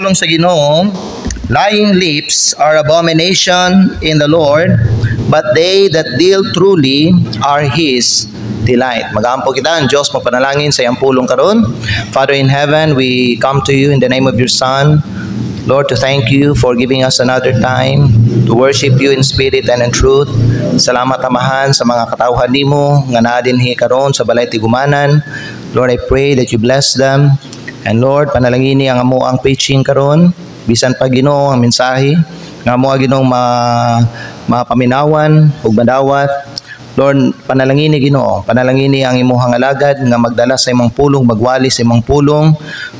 Tulong sa Ginoo, lying lips are abomination in the Lord, but they that deal truly are His delight. Mag-aampo kita ang Diyos, mapanalangin sa iyang pulong karon. Father in heaven, we come to you in the name of your Son, Lord, to thank you for giving us another time to worship you in spirit and in truth. Salamat amahan sa mga katawhan nimo nga naa dinhi karon sa balay tigumanan. Lord, I pray that you bless them. And Lord, panalangini ang amo ang preaching karon, bisan pa Ginoo ang mensahe nga amo Ginoong mapaminawan ug madawat. Lord, panalangini Ginoo, panalangini ang imong alagad nga magdala sa imong pulong, magwali sa imong pulong.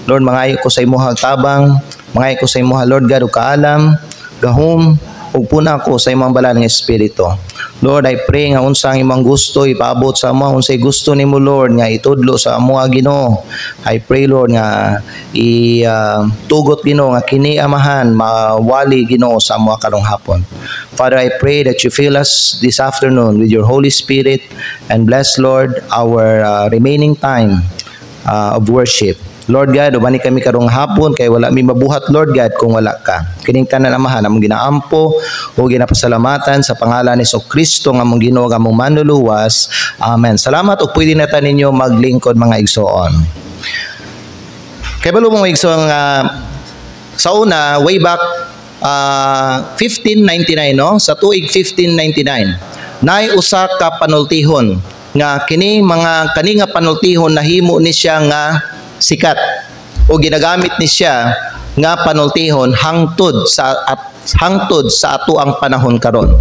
Lord, mangayo ko sa imong tabang, mangayo ko sa imong Lord God ug kaalam, gahom ug puna ko sa imong balal nga espiritu. Lord, I pray nga unsang imong gusto ipaabot sa amo, unsay gusto nimo Lord nga itudlo sa amo Ginoo. I pray Lord nga tugot Ginoo nga kini amahan mawali Ginoo sa amo karong hapon. Father, I pray that you fill us this afternoon with your Holy Spirit and bless Lord our remaining time of worship. Lord God, ubani kami karong hapon kay wala mi mabuhat Lord God kung wala ka. Kining tanan amahan among ginaampo o ginapasalamatan sa pangalan ni Kristo nga among Ginoo nga among manluluwas. Amen. Salamat ug pwede na ta ninyo maglingkod mga igsoon. Kay balo mong igsoon nga sa una way back 1599 no, sa tuig 1599 nay usa ka panultihon nga kini nga panultihon nahimo ni siya nga sikat o ginagamit ni siya nga panultihon hangtod sa ato ang panahon karon.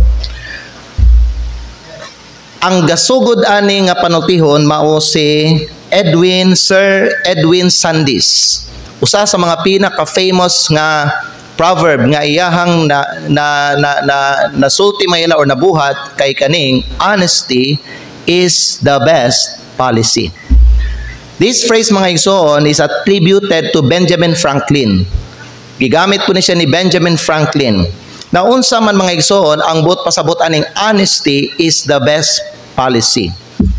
Ang gasugod ani nga panultihon mao si Sir Edwin Sandys, usa sa mga pinaka-famous nga proverb nga iyahang nasulti mayla or nabuhat kay kaning honesty is the best policy. This phrase mga igsoon is attributed to Benjamin Franklin. Gigamit po ni siya ni Benjamin Franklin. Na unsa man mga igsoon ang buot pasabot aning honesty is the best policy.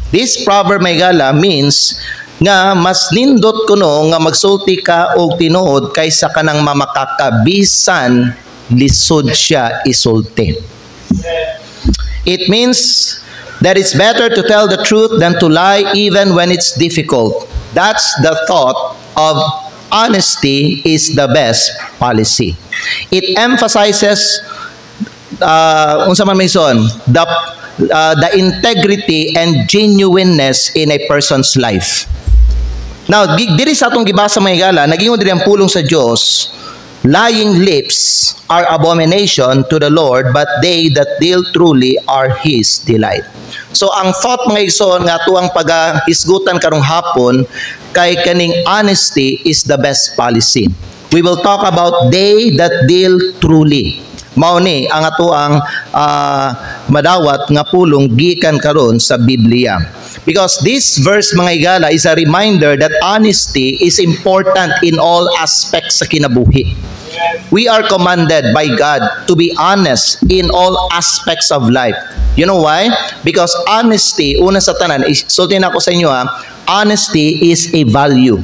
This proverb may gala means nga mas nindot kuno nga magsulti ka og tinuod kaysa kanang mamakaka bisan lisod siya isulti. It means that it's better to tell the truth than to lie even when it's difficult. That's the thought of honesty is the best policy. It emphasizes unsa man mayson the integrity and genuineness in a person's life. Now, diri sa atong gibasa mga higala, nagingon diri ang pulong sa Dios, lying lips are abomination to the Lord, but they that deal truly are His delight. So ang thought mga igsoon nga tuang pagahisgutan karong hapon kay kaning honesty is the best policy. We will talk about they that deal truly. Mao ni ang atoang madawat nga pulong gikan karon sa Biblia. Because this verse mga igala is a reminder that honesty is important in all aspects sa kinabuhi. We are commanded by God to be honest in all aspects of life. You know why? Because honesty, una sa tanan, sultin ako sa inyo honesty is a value.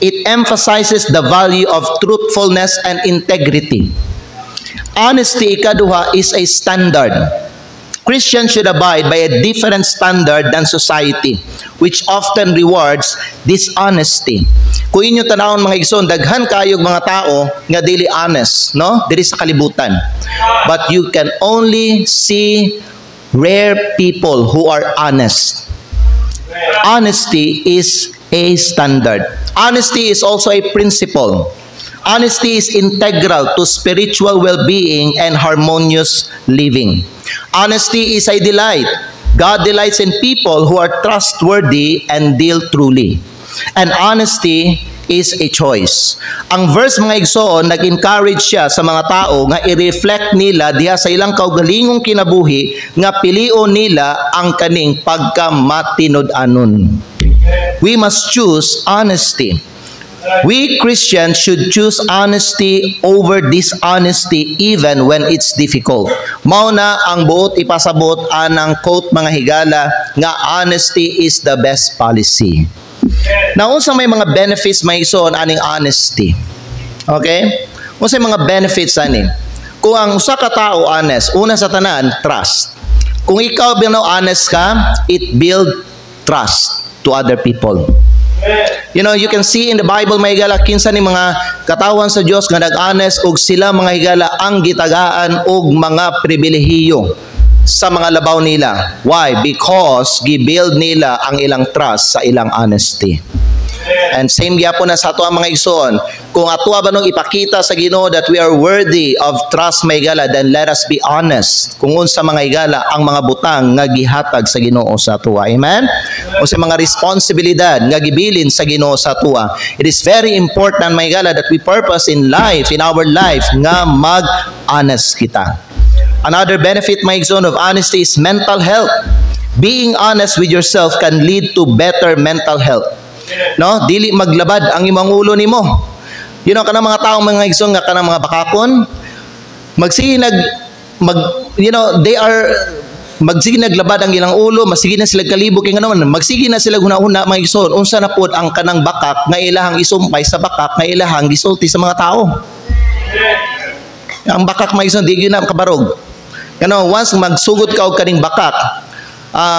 It emphasizes the value of truthfulness and integrity. Honesty, ikaduha, is a standard. Christians should abide by a different standard than society, which often rewards dishonesty. Kung inyo tanawon mga igsoon, daghan kayog mga tao nga dili honest, no? Diri sa kalibutan. But you can only see rare people who are honest. Honesty is a standard. Honesty is also a principle. Honesty is integral to spiritual well-being and harmonious living. Honesty is a delight. God delights in people who are trustworthy and deal truly. And honesty is a choice. Ang verse mga igsoon, nag-encourage siya sa mga tao nga i-reflect nila diha sa ilang kaugalingong kinabuhi nga pilion nila ang kaning pagkamatinud-anon. We must choose honesty. We Christians should choose honesty over dishonesty even when it's difficult. Mao na ang buot ipasabot anang quote mga higala nga honesty is the best policy. Now, unsa may mga benefits may ison aning honesty? Okay? Unsay mga benefits ani? Kung ang usa ka tawo honest, una sa tanan, trust. Kung ikaw bino honest ka, it build trust to other people. You know, you can see in the Bible mga higala kinsa ni mga katawan sa Dios nga nag-honest ug sila mga higala ang gitagaan og mga pribilehiyo sa mga labaw nila. Why? Because gibuild nila ang ilang trust sa ilang honesty. And same gyapon na sa ato ang mga igsoon. Kung ato ba nung ipakita sa Ginoo that we are worthy of trust mga higala, then let us be honest kung unsa mga higala ang mga butang nga gihatag sa Ginoo sa atua. Amen? O sa mga responsibilidad nga gibilin sa Ginoo sa atua. It is very important mga higala that we purpose in life, in our life, nga mag-honest kita. Another benefit mga igsoon of honesty is mental health. Being honest with yourself can lead to better mental health. No, dili maglabad ang imong ulo nimo. You know, kanang mga taong mga igsoon nga kanang mga bakakon, magsige naglabad ang ilang ulo, magsige na sila kalibog kay ngano, magsige na sila hunahuna mga igsoon unsa na pod ang kanang bakak nga ilahang isumpay sa bakak nga ilahang gisulti sa mga tao. Ang bakak mga igsoon di gyud na kabarog. Kano, once magsugod ka og kaning bakak,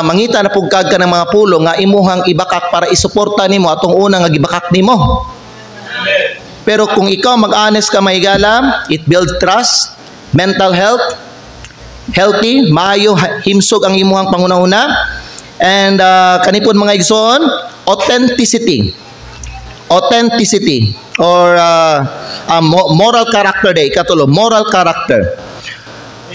mangita na pugkag ka ng mga pulo nga imuhang ibakak para isuporta nimo atong una nga gibakak nimo. Pero kung ikaw mag-honest ka mahigala, it builds trust, mental health, healthy, maayo himsog ang imuhang pangunahuna, and kanipon mga igsoon, authenticity or moral character day, katulo, moral character.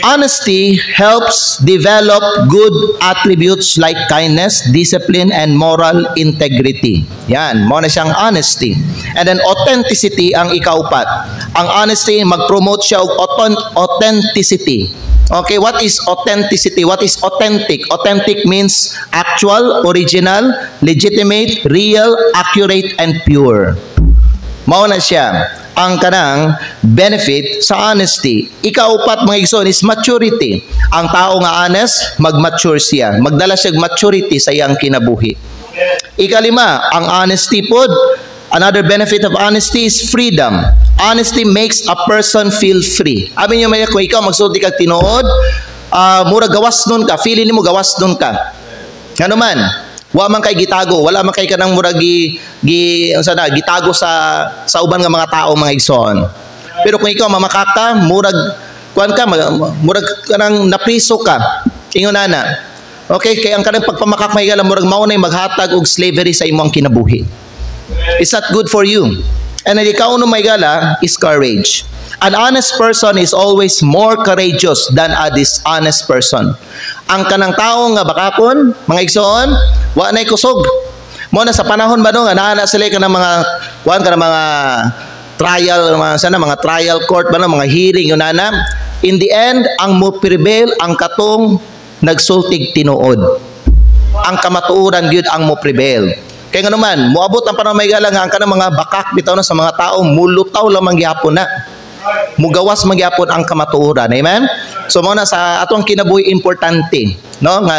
Honesty helps develop good attributes like kindness, discipline, and moral integrity. Yan, mo na siyang honesty. And then authenticity ang ikaupat. Ang honesty, mag-promote siya og authenticity. Okay, what is authenticity? What is authentic? Authentic means actual, original, legitimate, real, accurate, and pure. Mao na siya ang kanang benefit sa honesty. Ikaupat mga igsoon is maturity. Ang tao nga honest, mag-mature siya. Magdala siya maturity sa iyang kinabuhi. Ikalima, ang honesty pod, another benefit of honesty is freedom. Honesty makes a person feel free. Abi niyo may kung ikaw magsulti kag tinuod, mura gawas nun ka, feeling nimo gawas nun ka. Ano man, wa man kay gitago, wala man kay kanang murag gitago sa uban nga mga tao mga igsoon. Pero kung ikaw mamakaka, murag kanang napriso ka. Ingon ana. Okay, kay ang kanang pagpamakak mahigala murag mao nay maghatag og slavery sa imong kinabuhi. It's not good for you. And ang ikaw no mahigala is courage. An honest person is always more courageous than a dishonest person. Ang kanang tao nga bakakon, mga igsoon, wa nay kusog. Mo na sa panahon ba no nga naa sila kanang mga mga trial, mga trial court ba no, mga hearing yun na. In the end, ang mo prevail ang katong nagsultig tinuod. Ang kamatuoran gyud ang mo prevail. Kaya nga naman, moabot ang panahon mahigala nga ang kanang mga bakak bitaw na sa mga tao mulutaw lamang gyapon na. Mugawas magyapon ang kamatuoran. Amen? So mo na sa atong kinabuhi importante, no? Nga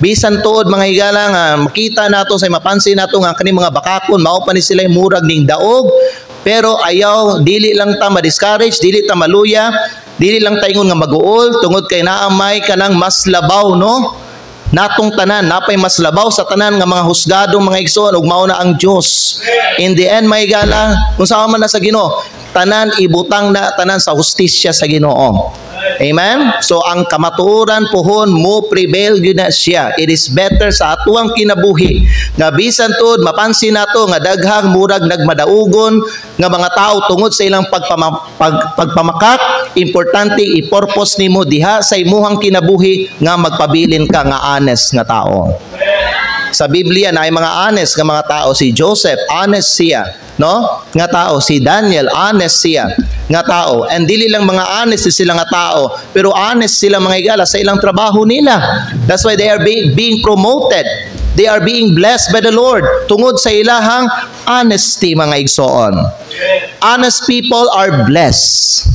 bisan tuod mga higala nga makita nato sa mapansin nato nga kani mga bakakon mao pa ni sila murag ning daog, pero ayaw dili lang ta ma-discourage, dili ta maluya, dili lang ta ingon nga mag-uol tungod kay naamay kanang mas labaw, no? Natong tanan napay mas labaw sa tanan nga mga husgadong mga igsoon ug mao na ang Dios. In the end may higala kung saan man na sa Ginoo, tanan ibutang na tanan sa hustisya sa Ginoo. Amen? So ang kamatuoran pohon mo prevail gyud na siya. It is better sa atuang kinabuhi nga bisan tuod mapansin nato nga daghang murag nagmadaugon nga mga tao tungod sa ilang pagpamakak, importante i-purpose nimo diha sa imuhang kinabuhi nga magpabilin ka nga honest nga tao. Sa Biblia na ay mga honest nga mga tao. Si Joseph, honest siya, no? Nga tao. Si Daniel, honest siya nga tao. And dili lang mga honest sila nga tao, pero honest sila mga higala sa ilang trabaho nila. That's why they are being promoted. They are being blessed by the Lord tungod sa ilahang honesty mga igsoon. Honest people are blessed.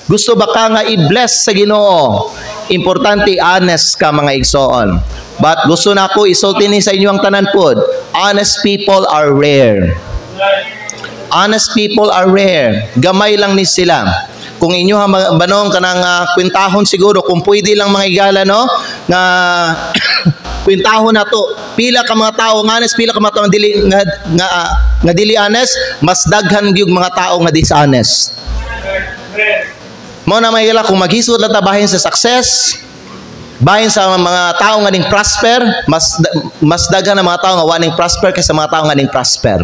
Gusto ba ka nga i-bless sa Ginoo? Importante honest ka mga igsoon. But gusto na ko isulti ni sa inyo ang tanan pod. Honest people are rare. honest people are rare. Gamay lang ni sila. Kung inyo banong kanang kwintahon siguro, kung pwede lang mga igala, no, nga kwintahon na to, pila ka mga tao nga honest, pila ka mga tao nga dili honest, mas daghan gyud mga tao nga dishonest. Mo na mga igala, kung maghisod lang ta bahin sa success, bahin sa mga tao nga ning prosper, mas daghan ang mga tao nga waning prosper kaysa mga tao nga ning prosper.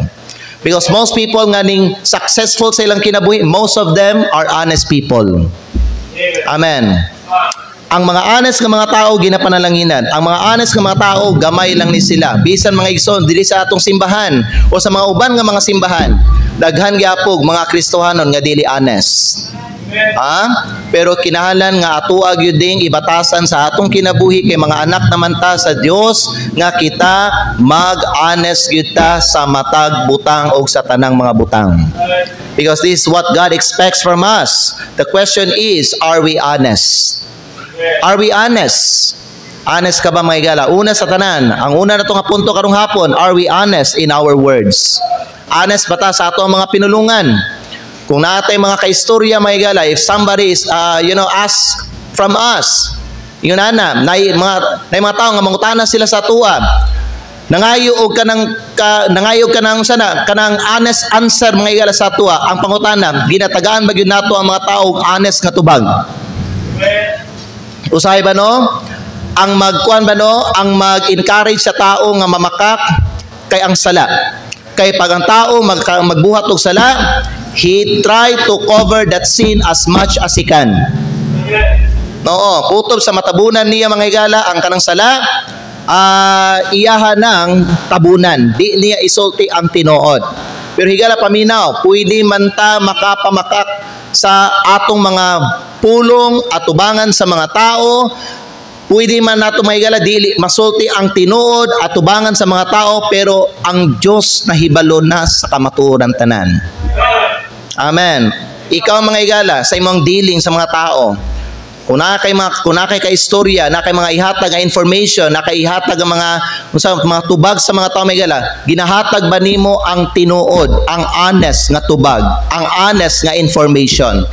Because most people nga ning successful sa ilang kinabuhi, most of them are honest people. Amen. Ang mga honest nga mga tao ginapanalanginan. Ang mga honest nga mga tao gamay lang ni sila. Bisan mga igsoon dili sa atong simbahan o sa mga uban nga mga simbahan, daghan gyapog mga Kristohanon nga dili honest. Pero kinahanglan nga atuag yun ding ibatasan sa atong kinabuhi kay mga anak naman ta sa Dios nga kita mag-honest gyud ta sa matag butang o sa tanang mga butang. Because this is what God expects from us. The question is, are we honest? Are we honest? Honest ka ba mga igala? Una sa tanan, ang una na itong punto karong hapon, are we honest in our words? Honest ba ta sa ato ang mga pinulungan? Kung natay mga kaistorya mga igala, if somebody is, ask from us, yun na, mga tao nga mangutana sila sa tuwa, nangayog ka ng sana, kanang honest answer mga igala sa tuwa, ang pangutana, ginatagaan ba yun nato ang mga tao honest nga tubag? Usahay ba no? Ang ang mag-encourage sa tao nga mamakak kay ang sala. Kay pag ang tao magbuhat og sala, he try to cover that sin as much as he can. Kutob sa matabunan niya mga igala ang kanang sala, iyahan ng tabunan. Di niya isulti ang tinuod. Pero higala paminaw, pwede man ta makapamakak sa atong mga pulong at tubangan sa mga tao. Pwede man nato mahigala dili masulti ang tinuod at tubangan sa mga tao, pero ang Dios nahibalo na sa kamatuoran tanan. Amen. Ikaw mga igala sa imong dealing sa mga tao, kung nakay ka istorya, nakay mga ihatag nga information, nakay ihatag ang mga tubag sa mga tao mga igala, ginahatag ba nimo ang tinuod, ang honest nga tubag, ang honest nga information?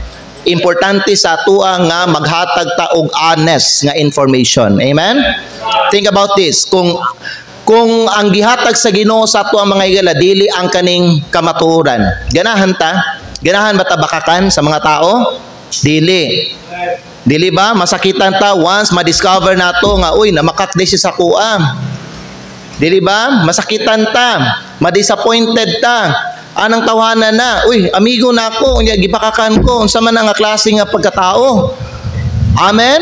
Importante sa tua nga maghatag ta og honest nga information. Amen? Think about this. Kung ang gihatag sa Ginoo sa tua mga igala dili ang kaning kamatuoran, ganahan ta? Ganahan ba ta bakakan sa mga tao? Dili. Dili ba masakitan ta once ma-discover nato nga uy namakak di siya sa kuha? Dili ba masakitan ta, ma-disappointed ta? Anang tawhanan na, uy, amigo na ako, gipakakan ko, unsa man ang klase nga pagkatao. Amen?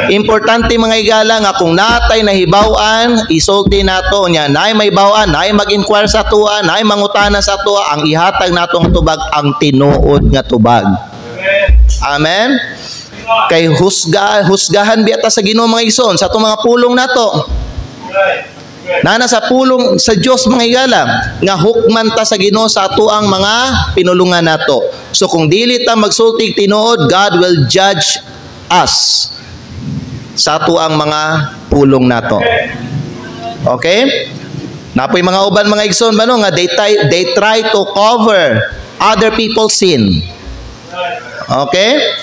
Importante mga igala nga kung natay nahibaw-an, isulti nato niya, naay mahibaw-an, naay mag-inquire sa tuwa, naay mangutana sa tuwa, ang ihatag natong tubag, ang tinuod nga tubag. Amen? Kay husgahan biyata sa Ginoo mga igsoon, sa itong mga pulong nato. Nana sa pulong sa Dios mga igala nga hukman ta sa Ginoo sa atuang mga pinulungan nato. So kung dili ta magsultig tinuod, God will judge us sa atuang mga pulong nato. Okay? Napoy mga uban mga igsoon ba no nga they try to cover other people's sin. Okay?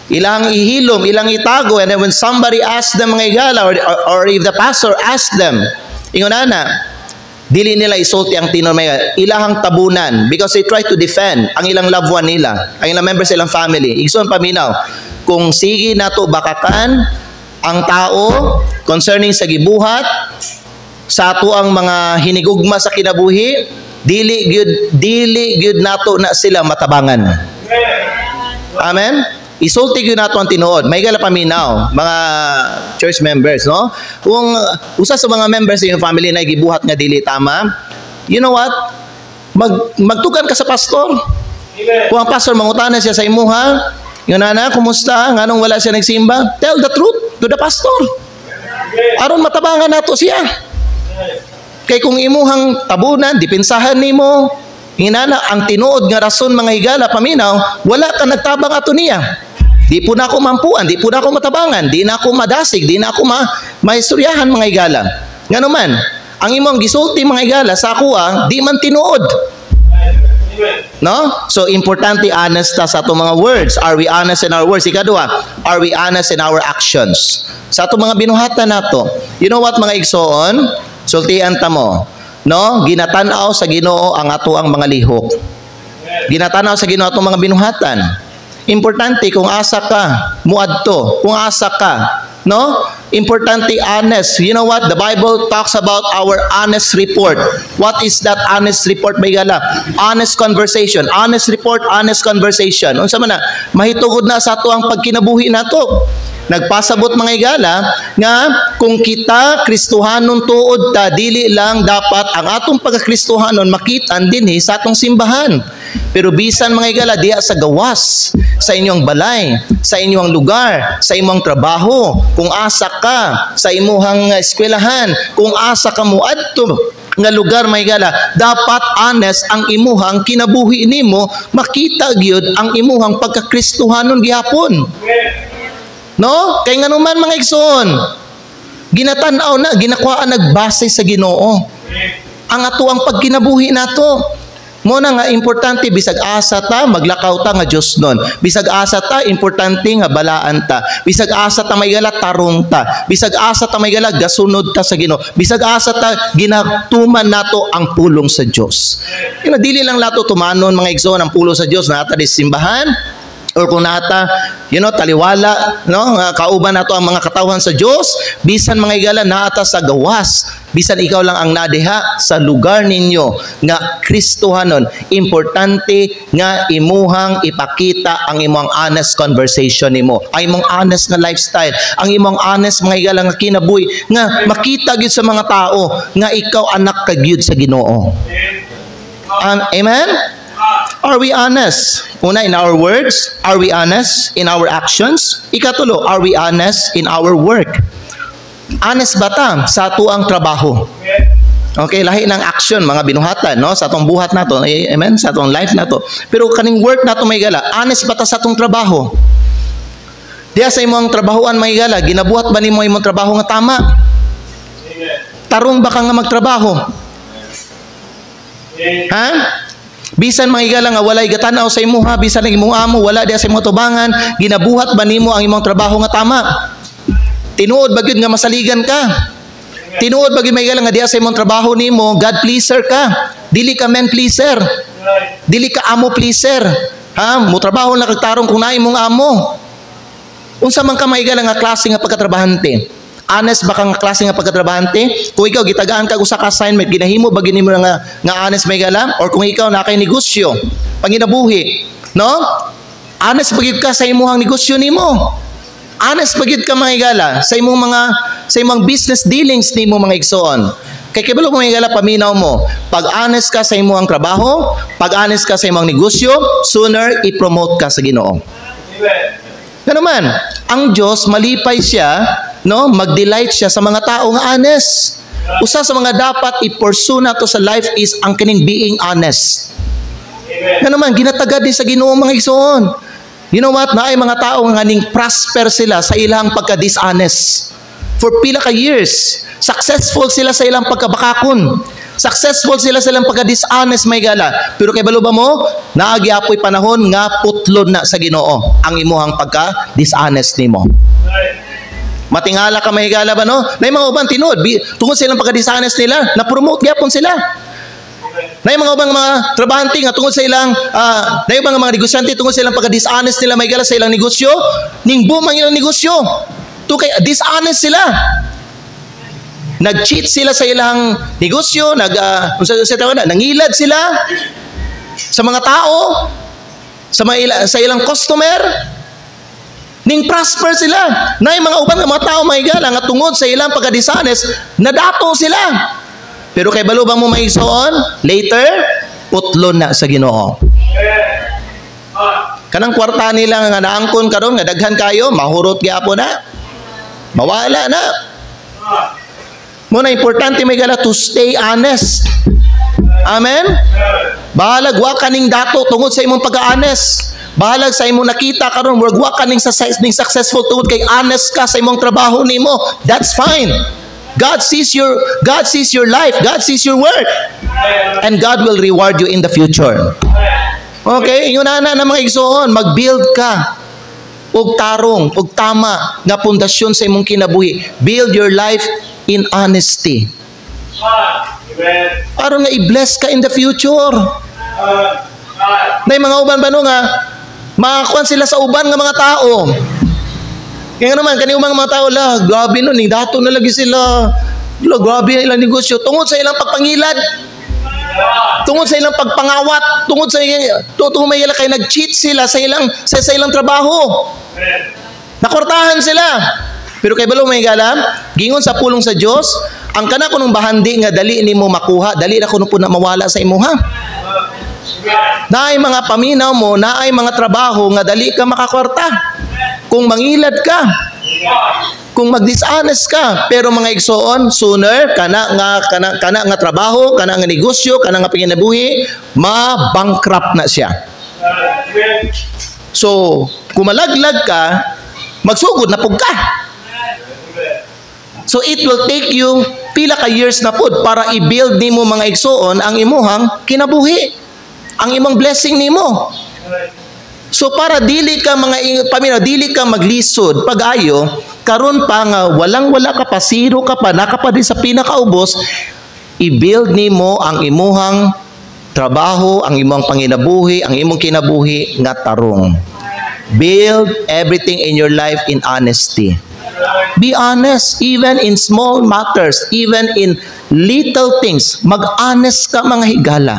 Ilang ihilom, ilang itago, and then when somebody asks them mga igala, or if the pastor asks them, ingon na, dili nila isulti ang tinuod mga ilahang tabunan because they try to defend ang ilang loved one nila, ang ilang members sa ilang family. Igsoon paminaw, kung sige nato bakakan ang tao concerning sa gibuhat, sa ato ang mga hinigugma sa kinabuhi, dili gyud nato na sila matabangan. Amen? Isulti yun nato ang tinuod. May gala paminaw, mga church members, no? Kung usa sa mga members sa iyong family na gibuhat nga dili tama, you know what? Magtukan ka sa pastor. Kung ang pastor mangutana siya sa imuha, yun na, kumusta? Nganong wala siya nagsimba? Tell the truth to the pastor. Aron matabangan nato siya. Kay kung imuhang tabunan, dipinsahan nimo, hinana ang tinuod nga rason mga higala paminaw, wala ka nagtabang ato niya. Di po na ako mampuan, di po na ako matabangan, di na ako madasig, di na ako maistoryahan mga higala. Nga naman, ang imong gisulti mga higala sa kuha, di man tinuod. No? So, importante honest ta sa atong mga words. Are we honest in our words? Ikaduha, are we honest in our actions? Sa atong mga binuhatan nato. You know what, mga igsoon? Sultian ta mo. No? Ginatanaw sa Ginoo ang ato ang mga lihok. Ginatanaw sa Ginoo atong mga binuhatan. Importante kung asa ka, muadto. Kung asa ka, no? Importante honest. You know what? The Bible talks about our honest report. What is that honest report, may gala? Honest conversation. Honest report, honest conversation. Unsa man na? Mahitugod na sa ato ang pagkinabuhi nato. Nagpasabot mga igala nga kung kita Kristohanon tuod ta, dili lang dapat ang atong pagka-Kristohanon makitaan dinhi sa atong simbahan. Pero bisan mga igala diha sa gawas, sa inyong balay, sa inyong lugar, sa imong trabaho, kung asa ka sa imuhang eskwelahan, kung asa ka muadto nga lugar may gala, dapat honest ang imuhang kinabuhi nimo, makita gyud ang imuhang pagka-Kristohanon gihapon. No? Kay nga naman mga igsoon, ginatanaw na, ginakwaan nagbase sa Ginoo. Ang ato ang pagkinabuhi nato. Mo na nga importante bisag asa ta maglakaw ta nga Dios nun. Bisag asa ta importante nga balaan ta. Bisag asa ta may gala tarong ta. Bisag asa ta may gala gasunod ta sa Ginoo. Bisag asa ta ginatuman nato ang pulong sa Dios. Dili lang lato tumanon mga igsoon ang pulong sa Dios na ata di simbahan. Or kung nata, taliwala, no, kauban nato ang mga katawan sa Dios, bisan mga igala naata sa gawas, bisan ikaw lang ang nadiha sa lugar ninyo nga Kristohanon, importante nga imuhang ipakita ang imong honest conversation nimo, ang imong honest nga lifestyle, ang imong honest mga igala nga kinabuhi, nga makita gyud sa mga tao nga ikaw anak ka gyud sa Ginoo. Amen? Are we honest? Una, in our words. Are we honest in our actions? Ikatulo, are we honest in our work? Honest ba ta sa ato ang trabaho? Okay, lahi ng action, mga binuhatan, no? Sa atong buhat nato, amen? Sa atong life nato. Pero kaning work nato may gala, honest ba ta sa atong trabaho? Diya sa imong trabahoan may gala, ginabuhat ba nimo imong trabaho nga tama? Tarong ba ka nga magtrabaho? Ha? Bisan mga igala nga walay gatanaw sa imuha, bisan ang imong amo wala diha sa imong tubangan, ginabuhat ba nimo ang imong trabaho nga tama? Tinuod ba gyud nga masaligan ka? Tinuod ba gyud mga igala nga diha sa imong trabaho nimo God pleaser ka? Dili ka man pleaser. Dili ka amo pleaser. Ha? Mo trabaho na kagtarong kung naay imong amo. Unsa man ka mga igala nga klase nga pagkatrabahante? Honest ba kang klase nga pagkatrabahante? Kung ikaw gitagaan ka usa ka assignment, ginahimo ba ginimo nga honest may gala? Or kung ikaw na kay negosyo, panginabuhi, no? Honest ba gyud ka sa imong negosyo nimo? Honest ba gyud ka mga igala sa imong business dealings nimo mga igsoon? Kay kibalo mga igala paminaw mo, pag honest ka sa imong trabaho, pag honest ka sa imong negosyo, sooner i-promote ka sa Ginoo. Ano man, ang Diyos malipay siya, no, mag-delight siya sa mga tao nga honest. Usa sa mga dapat i-pursue nato sa life is ang kining being honest. Ano man, ginatagad din sa Ginoo mga igsoon. You know what? Naay mga tao nga ning prosper sila sa ilang pagka-dishonest. For pila ka years, successful sila sa ilang pagkabakakon. Successful sila sa ilang pagka-dishonest may gala. Pero kay balo ba mo, naagyapoy panahon nga putlon na sa Ginoo ang imuhang pagka-dishonest nimo. Matingala ka mahigala ba no? Nay mga ubang tinuod, tungod sa ilang pagka-dishonest nila, na-promote gyapon sila. Nay mga ubang mga trabahante nga tungod sa ilang nay ubang mga negosyante tungod sa ilang pagka-dishonest nila mahigala sa ilang negosyo, ning boom ang ilang negosyo. To kay dishonest sila. Nag-cheat sila sa ilang negosyo, nangilad sila sa mga tao, sa ilang customer, ning prosper sila. Nay mga uban nga mga tao mahigala nga tungod sa ilang pagka-dishonest, nadato sila. Pero kay balo bang mo maigsoon, later putlon na sa Ginoo. Kanang kwarta nila nga naangkon karon nga daghan kayo, mahurot gyapon na. Mawala na. Muna importante may gala to stay honest. Amen? Bahalag wa kaning dato tungod sa imong pag-honest. Bahalag sa imong nakita karon wa kaning successful tungod kay honest ka sa imong trabaho nimo. That's fine. God sees your life. God sees your work. And God will reward you in the future. Okay, yun na mga igsoon, mag-build ka og tarong, og tama nga pundasyon sa imong kinabuhi. Build your life in honesty. Aron nga i-bless ka in the future. Na mga uban ba no nga makakuan sila sa uban nga mga tao. Kaya naman kani mga tao la, grabe no, ning dato na lagi sila. Grabe ang ilang negosyo tungod sa ilang pagpangilad. Tungod sa ilang pagpangawat, tungod sa may kay nag-cheat sila sa ilang trabaho. Nakortahan sila. Pero kay balo may galam, gingon sa pulong sa Dios, ang kana kunong bahandi nga dali nimo makuha, dali na kuno po na mawala sa imuha. Naay mga paminaw mo, naay mga trabaho nga dali ka makakorta. Kung mangilad ka, kung mag-dishonest ka, pero mga igsoon, sooner kana nga trabaho, kana nga negosyo, kana nga panginabuhi, ma-bankrupt na siya. So, kung malaglag ka, magsugod na pug ka. So it will take you pila ka years na pud para i-build nimo mga igsoon ang imuhang kinabuhi, ang imong blessing nimo. So para dili ka mga paminaw, dili ka maglisod pag-ayo karon pa nga walang-wala ka pa, zero ka pa, nakapa di sa pinakaubos, i-build nimo ang imuhang trabaho, ang imong panginabuhi, ang imong kinabuhi nga tarong. Build everything in your life in honesty. Be honest, even in small matters, even in little things. Mag-honest ka mga higala.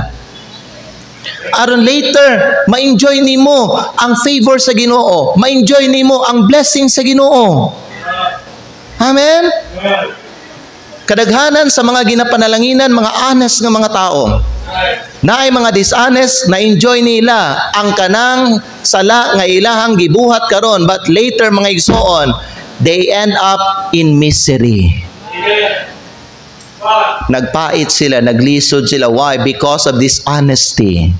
Aron later, ma-enjoy nimo ang favor sa Ginoo. Ma-enjoy nimo ang blessing sa Ginoo. Amen? Kadaghanan sa mga ginapanalanginan, mga honest nga mga tao. Naay mga dishonest, na-enjoy nila ang kanang sala nga ilahang gibuhat karon, but later mga igsoon, they end up in misery. Nagpait sila, naglisod sila. Why? Because of dishonesty.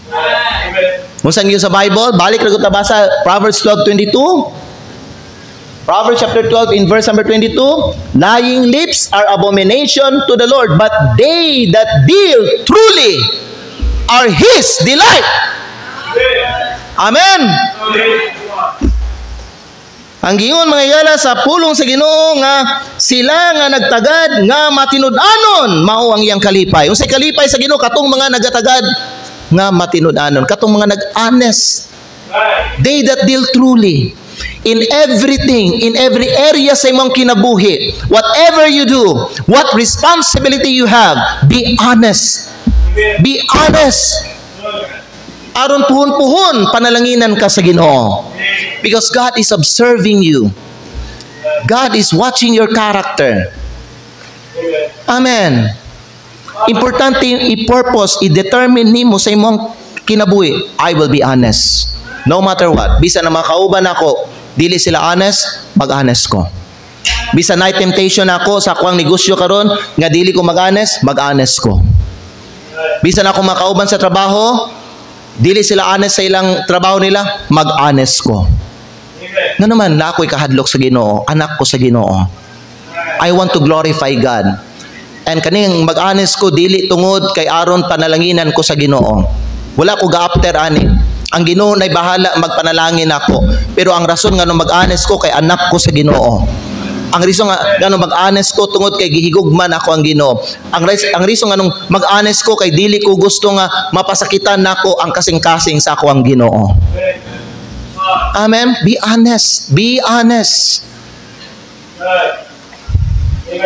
Musan yun sa Bible? Balik na ko basa Proverbs 12:22. Proverbs chapter 12 in verse number 22. Lying lips are abomination to the Lord, but they that deal truly are His delight. Amen. Ang gingon mga igala sa pulong sa Ginoo nga sila nga nagtagad nga matinud-anon mao ang iyang kalipay. Unsay kalipay sa Ginoo? Katong mga nagatagad nga matinud-anon, katong mga nag-honest. They that deal truly in everything, in every area sa imong kinabuhi, whatever you do, what responsibility you have, be honest. Be honest. Aron puhon-puhon panalanginan ka sa Ginoo. Because God is observing you. God is watching your character. Amen. Importante i-purpose, i-determine nimo sa imong kinabuhi. I will be honest. No matter what. Bisa na makauban ako, dili sila honest, mag-honest ko. Bisa na temptation ako sa akong negosyo karon nga dili ko mag-honest, mag-honest ko. Bisa na ako makauban sa trabaho, dili sila honest sa ilang trabaho nila, mag-honest ko. Nga naman, na ako'y kahadlok sa Ginoo, anak ko sa Ginoo. I want to glorify God. And kaning mag-honest ko, dili tungod kay aron panalanginan ko sa Ginoo. Wala ko ga-after ani. Ang Ginoo na'y bahala magpanalangin ako. Pero ang rason nga nung mag-honest ko kay anak ko sa Ginoo. Ang reason nga nung mag-honest ko tungod kay gihigugman ako ang Ginoo. Ang reason nga nung mag-honest ko kay dili ko gusto nga mapasakitan nako ang kasing-kasing sa ako ang Ginoo. Amen. Be honest. Be honest.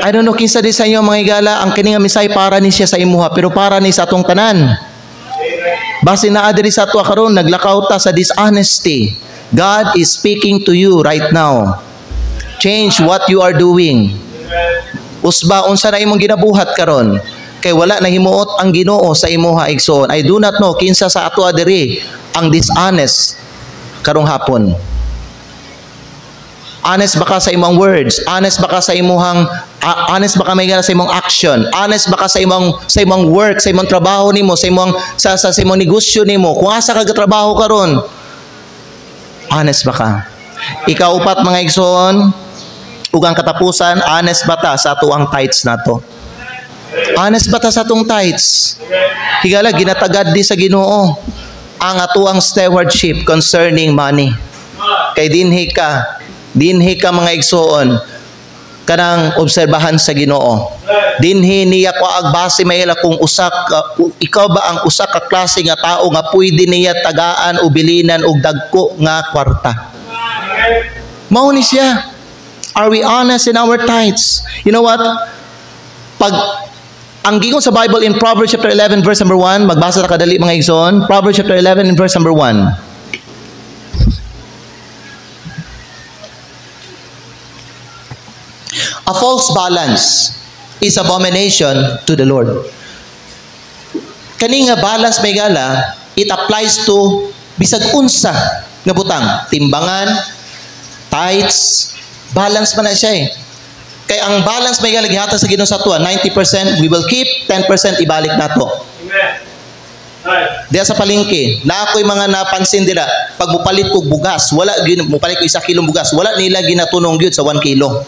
I don't know kinsa di sa inyo mga igala ang kini nga misay para ni siya sa imuha pero para ni sa atong tanan. Base na adiri sa ato karon naglakaw ta sa dishonesty. God is speaking to you right now. Change what you are doing. Usba unsa na imong ginabuhat karon kay wala na himuot ang Ginoo sa imuha igsoon. I do not know kinsa sa ato adiri ang dishonest karong hapon. Honest ba ka sa imong words? Honest ba ka sa imong honest ba ka may sa imong action? Honest ba ka sa imong work, sa imong trabaho nimo, sa imong negosyo nimo? Kung asa ka trabaho karon, honest ba ka? Ikaw upat mga igsoon, ug ang katapusan, honest ba ta sa atuang tithes nato? Honest ba ta sa atong tithes? Higala ginatagad di sa Ginoo. ang atuang stewardship concerning money. Kay dinhi ka mga igsoon, kanang obserbahan sa Ginoo. Dinhi niya ko agbase mahila kung ikaw ba ang usa ka klase nga tao nga pwede niya tagaan o bilinan og dagko nga kwarta. Mao ni siya. Are we honest in our tithes? You know what? Pag ang gigon sa Bible in Proverbs chapter 11 verse number 1, magbasa ta kadali mga igsoon. Proverbs chapter 11 and verse number 1. A false balance is abomination to the Lord. Kani nga balance may gala, it applies to bisag unsa nga butang, timbangan, tithes, balance man na siya eh. Kay ang balance may gala gihata sa Ginoo sa tuwa, 90% we will keep, 10% ibalik nato. Amen. Right. Diya sa palengke, na ako'y mga napansin dira, pag mupalit ko bugas, mupalit ko 1 kilong bugas, wala nila ginatunong gyud sa 1 kilo.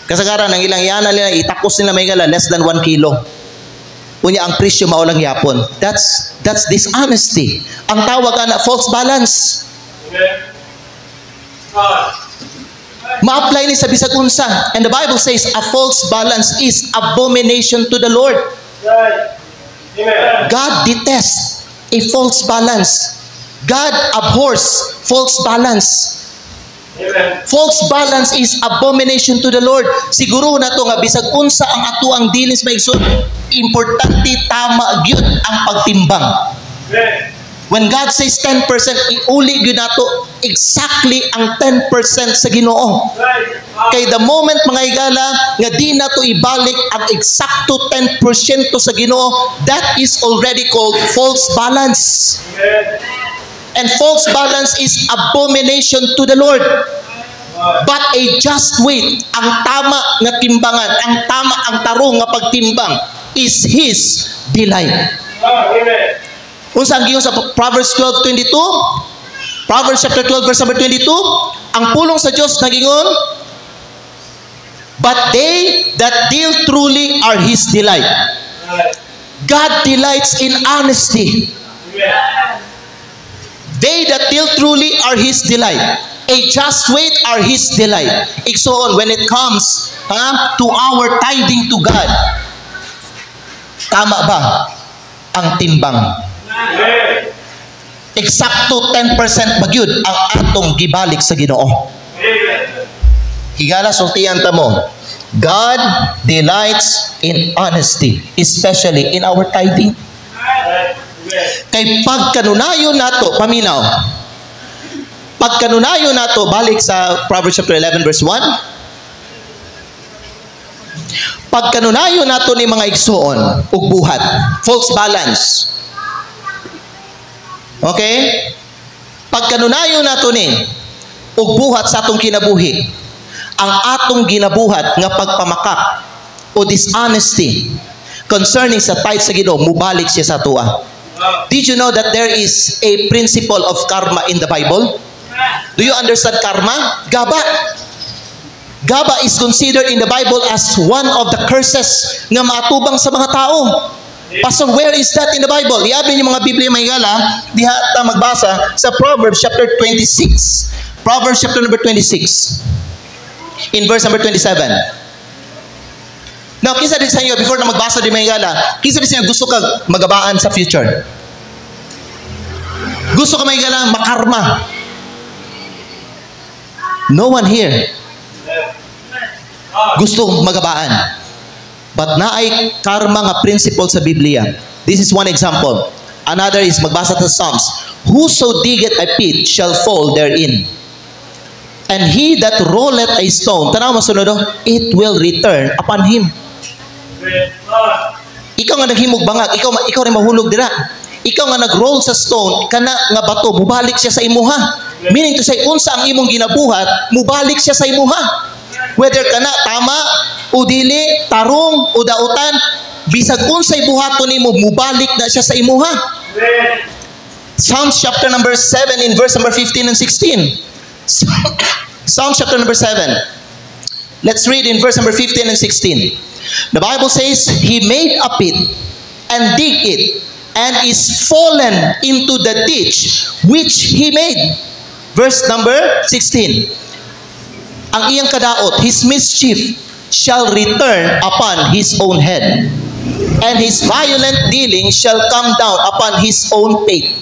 Kasagaran ang ilang yana nila itakos nila may gala less than 1 kilo. Unya ang presyo mao lang yapon. That's dishonesty. Ang tawag na false balance. Ma-apply ni sa bisag unsa. And the Bible says a false balance is abomination to the Lord. God detests a false balance. God abhors false balance. Amen. False balance is abomination to the Lord. Siguro na to nga bisag unsa ang ato ang dilis maigsoon, importante tama gyud ang pagtimbang. Amen. When God says 10%, iuli gyud nato exactly ang 10% sa Ginoo. Kay the moment mga igala nga di nato ibalik ang eksakto 10% sa Ginoo, that is already called false balance. Amen. And false balance is abomination to the Lord. But a just weight, ang tama nga timbangan, ang tama ang tarong nga pagtimbang is His delight. Amen. Unsa ang giyon sa Proverbs 12:22? Proverbs chapter 12 verse number 22, ang pulong sa Dios nagingon, but they that deal truly are His delight. God delights in honesty. They that deal truly are His delight. A just weight are His delight. Igsoon, when it comes to our tithing to God, tama ba ang timbang? Eksakto 10% magyud ang atong gibalik sa Ginoo. Higala sultihan ta mo, God delights in honesty, especially in our tithing. Kay pagkanunayon nato, paminaw, pagkanunayon nato, balik sa Proverbs chapter 11 verse 1, pagkanunayon nato ni mga igsoon ug buhat, false balance. Okay? Pagkanunayon nato ni ug buhat sa atong kinabuhi, ang atong ginabuhat nga pagpamakak o dishonesty concerning sa tithe sa Ginoo, mubalik siya sa tuwa. Did you know that there is a principle of karma in the Bible? Do you understand karma? Gaba. Gaba is considered in the Bible as one of the curses nga maatubang sa mga tao. Pastor, where is that in the Bible? Iabi niyo mga Biblia may gala, diha ta magbasa sa Proverbs chapter 26. Proverbs chapter number 26. In verse number 27. Now, kisa din sa inyo, before na magbasa din may gala, kisa din sa inyo gusto ka magabaan sa future. Gusto ka may gala makarma. No one here gusto magabaan. But naay karma nga principle sa Biblia. This is one example. Another is magbasa sa Psalms. Whoso diggeth a pit shall fall therein. And he that rolleth a stone, tanaw mo sunod, it will return upon him. Ikaw nga naghimog bangag, ikaw rin mahulog dira. Ikaw nga nag-roll sa stone, kana nga bato, mubalik siya sa imuha. Meaning to say, unsa ang imong ginabuhat, mubalik siya sa imuha. Whether kana tama, o dili, tarong, o dautan, bisag unsay buhaton nimo, mubalik na siya sa imuha. Psalms chapter number 7 in verse number 15 and 16. Psalms chapter number 7. Let's read in verse number 15 and 16. The Bible says, He made a pit and dig it and is fallen into the ditch which he made. Verse number 16. Ang iyang kadaot, his mischief shall return upon his own head, and his violent dealing shall come down upon his own pate.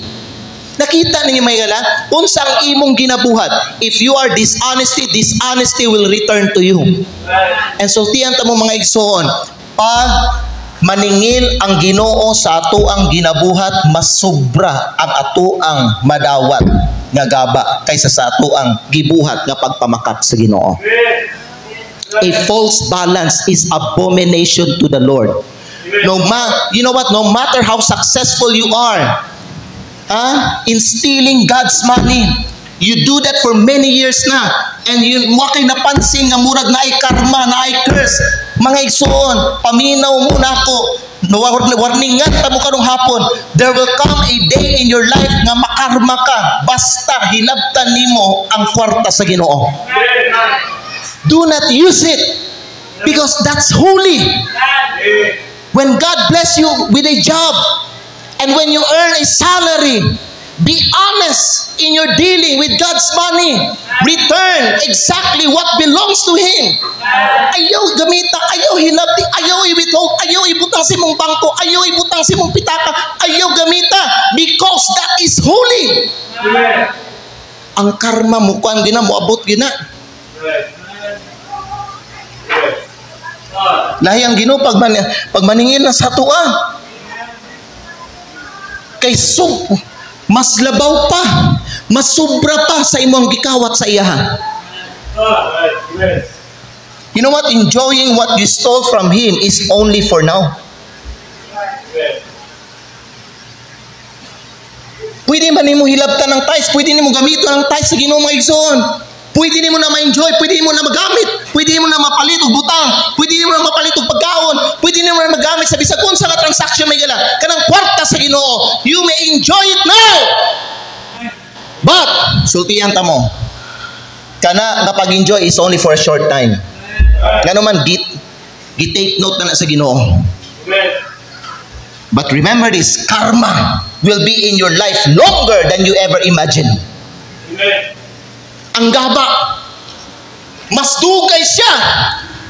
Nakita ninyo may gala? Unsa ang imong ginabuhat? If you are dishonesty, dishonesty will return to you. And so tiyan ta mo mga igsoon, pag maningil ang Ginoo sa ato ang ginabuhat, mas sobra ang ato ang madawat nga gaba kaysa sa ato ang gibuhat nga pagpamakat sa Ginoo. A false balance is abomination to the Lord. You know what? No matter how successful you are, in stealing God's money, you do that for many years na, and you mo kay napansin nga murag na ay karma, na ay curse. Mga igsoon, paminaw muna ako. Warningan ta mo karong hapon. There will come a day in your life nga makarma ka basta hinabtan nimo ang kwarta sa Ginoo. Do not use it because that's holy. When God bless you with a job, and when you earn a salary, be honest in your dealing with God's money. Return exactly what belongs to Him. Ayaw gamita, ayaw hilabti, ayaw i-withhold, ayaw ibutang si mong bangko, ayaw ibutang si mong pitaka, ayaw gamita, because that is holy. Ang karma mo kuan gina mo abot gina. Lahi ang Ginoo pag maningil na sa tuwa. Kay mas labaw pa, mas sobra pa sa imong gikawat sa iyaha. You know what? Enjoying what you stole from Him is only for now. Pwede man nimo hilabtan ng tithes, pwede nimo gamiton ang tithes sa Ginoo mga igsoon. Pwede nimo na ma-enjoy, pwede nimo na magamit, pwede nimo na mapalit og butang, pwede nimo na mapalit og pagkaon, pwede nimo na magamit sa bisag unsa nga transaction may gala. Kanang kwarta sa Ginoo, you may enjoy it now. But sultihan ta mo, kana nga pag-enjoy is only for a short time. Ngano man take note na sa Ginoo. But remember this, karma will be in your life longer than you ever imagine. Ang gaba, mas dugay siya,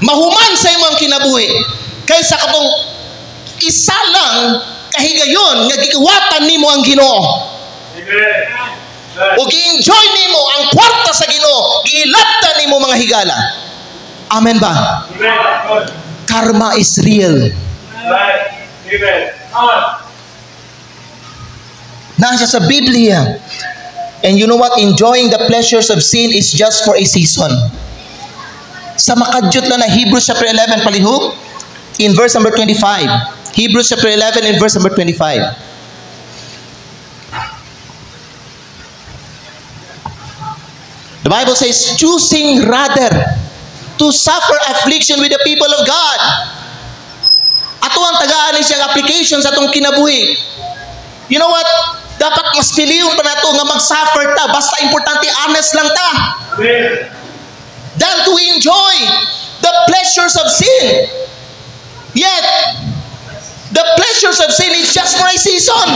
mahuman sa imong kinabuhi, kaysa katong isa lang kahigayon nga gikiwatan nimo ang Ginoo. O gi-enjoy nimo ang kwarta sa Ginoo, giilabtan nimo mga higala. Amen ba? Karma is real. Nasa sa Biblia. And you know what? Enjoying the pleasures of sin is just for a season. Sa makadyot lang na Hebrews chapter 11 palihog, in verse number 25. Hebrews chapter 11 in verse number 25. The Bible says, choosing rather to suffer affliction with the people of God. Ato ang tagaan siyang application sa atong kinabuhi. You know what? Dapat mas piliyon pa nato nga mag-suffer ta, basta importante honest lang ta. Than to enjoy the pleasures of sin. Yet, the pleasures of sin is just for a season.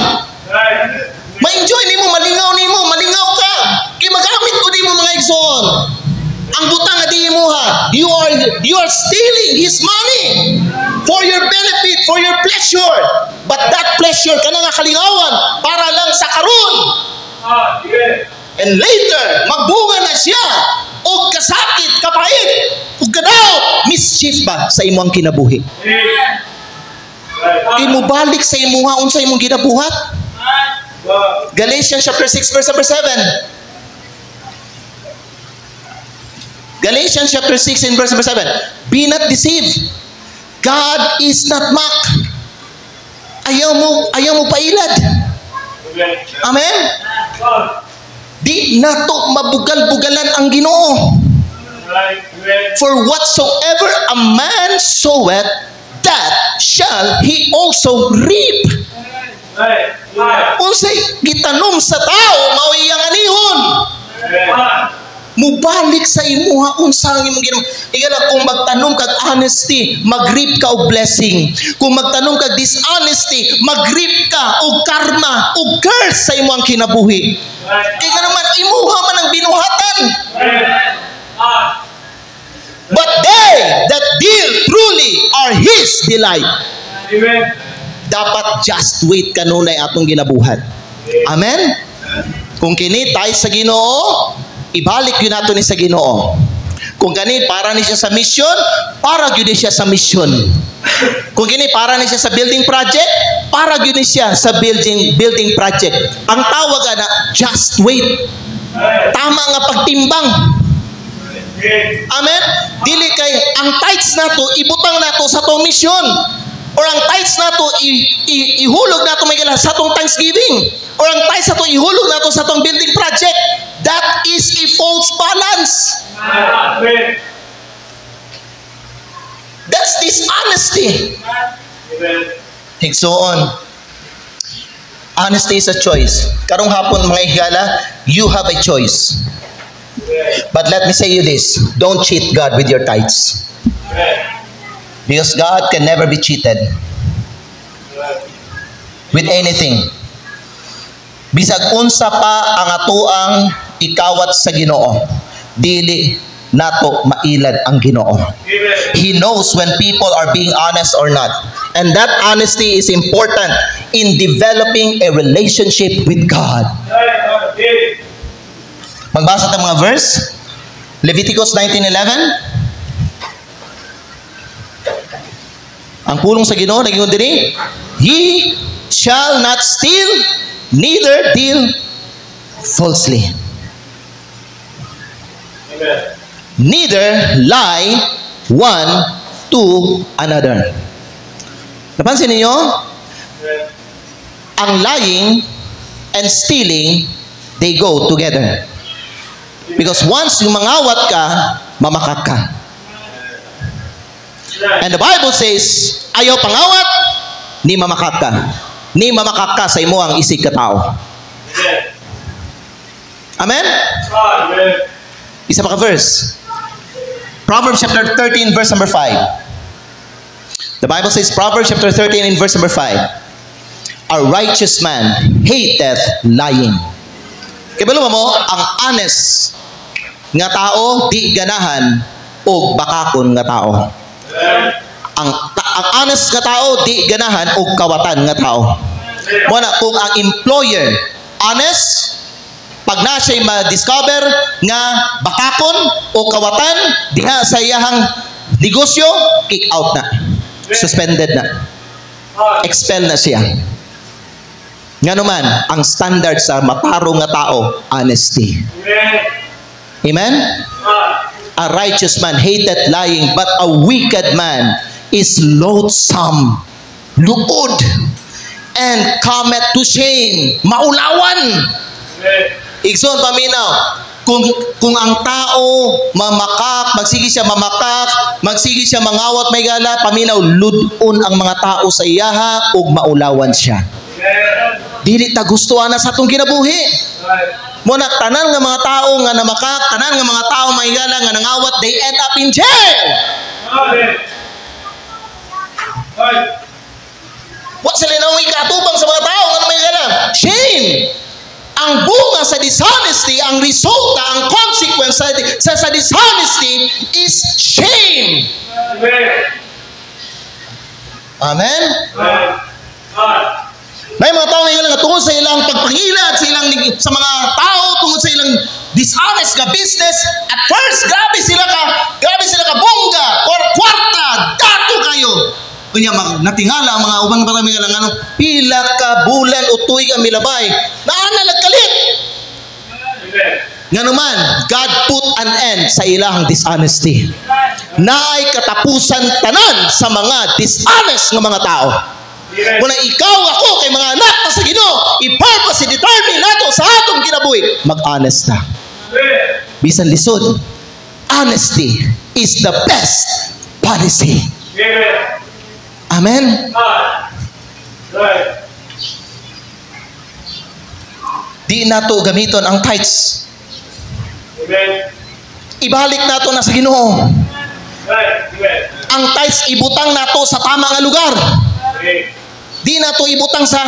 Ma-enjoy nimo, malingaw ka. Kaya magamit ko nimo mga igsoon. Ang butang nga di mo ha, you are stealing His money for your benefit, for your pleasure. But that pleasure ka na nga kalingawan para lang sa karon. And later, magbunga na siya o kasakit, kapait, o ganaw, mischief ba sa imong kinabuhi. Kay mo balik sa imuha unsa imong ginabuhat. Galatians chapter 6 verse number 7. Galatians chapter 6 in verse number 7. Be not deceived. God is not mocked. Ayaw mo pailad. Amen? Di nato mabugal-bugalan ang Ginoo. For whatsoever a man soweth, that shall he also reap. Unsay gitanom sa tao, mao iyang anihon. mubalik sa imuha unsang imong ginawa. Igala kung magtanom kag honesty, mag-reap ka og blessing. Kung magtanom kag dishonesty, mag-reap ka og karma, og curse sa imong kinabuhi. Kaya naman imuha man ang binuhatan. But they that deal truly are His delight. Amen. Dapat just wait kanunay atong ginabuhat. Amen? Kung kini tayo sa Ginoo, ibalik yun nato ni sa Ginoo. Kung kani para ni siya sa mission, para gyud siya sa mission. Kung kini para ni siya sa building project, para gyud siya sa building project. Ang tawag ana, just wait. Tama nga pagtimbang. Amen? Dili kay ang tithes nato ibutang nato sa tong mission. Or ang tithes nato ihulog nato may gala sa tong Thanksgiving. Or ang tithes nato ihulog nato sa tong building project. That is a false balance. That's dishonesty. Higsoon. Honesty is a choice. Karong hapon mga higala, you have a choice. But let me say you this, don't cheat God with your tithes. Because God can never be cheated with anything. Bisag unsa pa ang atuang ikawat sa Ginoo, dili nato mailad ang Ginoo. He knows when people are being honest or not. And that honesty is important in developing a relationship with God. Magbasa tayo mga verse. Leviticus 19:11. Ang pulong sa Ginoo naging diri, ye shall not steal, neither deal falsely. Amen. Neither lie one to another. Napansin niyo? Ang lying and stealing, they go together. Because once yung mangawat ka, mamakak ka. And the Bible says, ayaw pangawat, ni mamakak ka. Ni mamakak ka sa imo ang isig ka tao. Amen? Amen. Isa pa ka verse. Proverbs chapter 13 verse number 5. The Bible says, Proverbs chapter 13 in verse number 5. A righteous man hateth lying. Kabalo mo, ang honest nga tao, di ganahan, o bakakon nga tao. Ang honest nga tao, di ganahan, o kawatan nga tao. Muna, kung ang employer, honest, pag na siya'y ma-discover nga bakakon o kawatan, diha sa iyahang negosyo, kick out na. Suspended na. Expel na siya. Nga naman, ang standard sa matarong nga tao, honesty. Amen? A righteous man hateth lying, but a wicked man is loathsome, luod, and cometh to shame, maulawan. Igsoon paminaw, kung ang tao mamakak, magsige siya mamakak, magsige siya mangawat may gala, paminaw, ludon ang mga tao sa iyaha, ug maulawan siya. Dili ta gustuhan na sa atong kinabuhi. Muna tanan nga mga tao nga namakak, tanan nga mga tao may gala nga nangawat, they end up in jail. Wa sila nang ikatubang sa mga tao nga may gala. Shame. Ang bunga sa dishonesty, ang resulta, ang consequence sa dishonesty is shame. Amen? May mga tao nga tungkol sa ilang pagpangilad, sa mga tao, tungkol sa ilang dishonest ka business. At first, grabe sila ka bongga or kwarta, dato kayo. Kunya natingala ang mga ubang parami nga lang pila ka bulan utoy ka milabay. Naana nagkalit. Nga naman, God put an end sa ilahang dishonesty. Naay katapusan tanan sa mga dishonest nga mga tao. Muna ikaw ako kay mga anak na sa Ginoo, i-purpose, i-determine nato sa atong kinabuhi, mag-honest na. Bisan lisod, honesty is the best policy. Amen? Di nato gamiton ang tithes. ibalik nato na sa Ginoo. Amen. Ang tithes ibutang nato sa tama nga lugar. Amen. Di nato ibutang sa